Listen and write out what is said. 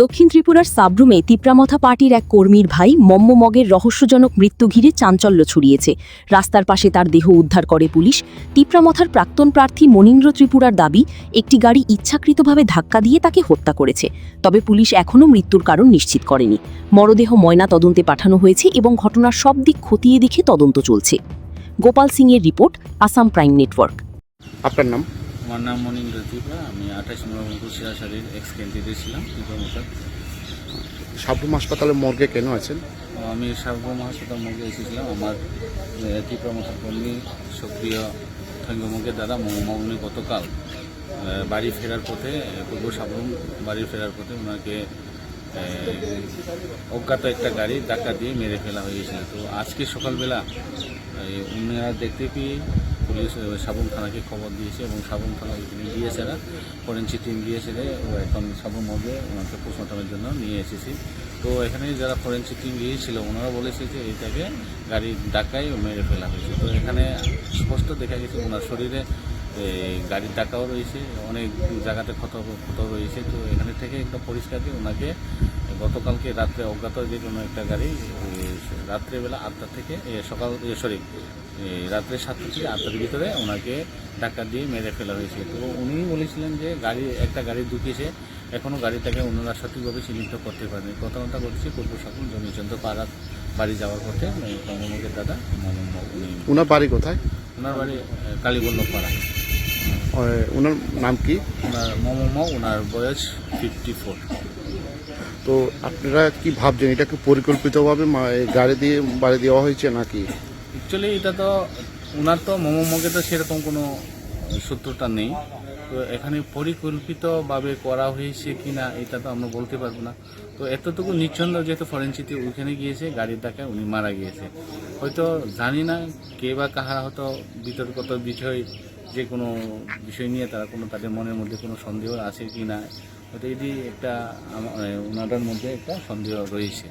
দক্ষিণ ত্রিপুরার সাবরুমে তিপ্রামথা পার্টির এক কর্মীর ভাই মম্ম মগের রহস্যজনক মৃত্যু ঘিরে চাঞ্চল্য ছড়িয়েছে। রাস্তার পাশে তার দেহ উদ্ধার করে পুলিশ। তিপ্রামথার প্রাক্তন প্রার্থী মনীন্দ্র ত্রিপুরার দাবি, একটি গাড়ি ইচ্ছাকৃতভাবে ধাক্কা দিয়ে তাকে হত্যা করেছে। তবে পুলিশ এখনও মৃত্যুর কারণ নিশ্চিত করেনি। মরদেহ ময়না তদন্তে পাঠানো হয়েছে এবং ঘটনার সব দিক খতিয়ে দেখে তদন্ত চলছে। গোপাল সিংয়ের রিপোর্ট, আসাম প্রাইম নেটওয়ার্ক। আপনার নাম? আমার নাম মনীন্দ্র ত্রিপুরা। আমি 28 নম্বর সিরাশাড়ির এক্স ক্যান্ডিডেট ছিলাম ত্রিপুরা। সাবরুম হাসপাতালের মর্গে কেন আছেন? আমি সাবরুম হাসপাতাল মধ্যে এসেছিলাম। আমার ত্রিপুরা কর্মী সক্রিয় থঙ্গমুখের দ্বারা উনি গতকাল বাড়ি ফেরার পথে, পূর্ব সাবরুম বাড়ি ফেরার পথে ওনাকে অজ্ঞাত একটা গাড়ি ধাক্কা দিয়ে মেরে ফেলা হয়েছিল। তো আজকে সকালবেলা উনারা দেখতে পেয়ে পুলিশ সাবরুম থানাকে খবর দিয়েছে এবং সাবরুম থানা ডিএসএরা ফরেন্সিক টিম ডিএসএরে এখন সাবরুম মধ্যে ওনাকে পোস্টমর্টমের জন্য নিয়ে এসেছি। তো এখানে যারা ফরেন্সিক টিম গিয়েছিল ওনারা বলেছে যে এটাকে গাড়ির ধাক্কায় মেরে ফেলা হয়েছে। তো এখানে স্পষ্ট দেখা গেছে ওনার শরীরে গাড়ির ধাক্কাও রয়েছে, অনেক জায়গাতে ক্ষত রয়েছে। তো এখানে থেকে একটা পরিষ্কার যে ওনাকে গতকালকে রাত্রে অজ্ঞাত যে কোনো একটা গাড়ি রাত্রেবেলা 8টা থেকে রাত্রে 7টা থেকে 8টার ভিতরে ওনাকে ধাক্কা দিয়ে মেরে ফেলা হয়েছে। তো উনি বলেছিলেন যে একটা গাড়ি ঢুকেছে, এখনও গাড়িটাকে ওনারা সঠিকভাবে চিহ্নিত করতে পারেনি। প্রথমটা করছে পূর্ব সাকুল জমিচন্দ্র পাড়ার বাড়ি যাওয়ার পথে কর্মমুখের দাদা ওনার বাড়ি কোথায়? ওনার বাড়ি কালীবল্লভ পাড়া। ওনার নাম কি? ওনার ওনার বয়স 54। তো আপনারা কি ভাবছেন, এটা কি পরিকল্পিতভাবে গাড়ি দিয়ে বাড়ি দেওয়া হয়েছে নাকি? অ্যাকচুয়ালি এটা তো ওনার তো মগে তো সেরকম কোনো সূত্রটা নেই। তো এখানে পরিকল্পিতভাবে করা হয়েছে কি না এটা তো আমরা বলতে পারবো না। তো এতটুকু নিচ্ছন্দ যেহেতু ফরেন্সিকে ওইখানে গিয়েছে, গাড়ির ধাক্কায় উনি মারা গিয়েছে। হয়তো জানি না কে বা কাহারা হয়তো বিতর্কত বিষয়, যে কোনো বিষয় নিয়ে তাদের মনের মধ্যে কোনো সন্দেহ আছে কি না, হয়তো এটি একটা ওনাদের মধ্যে একটা সন্দেহ রয়েছে।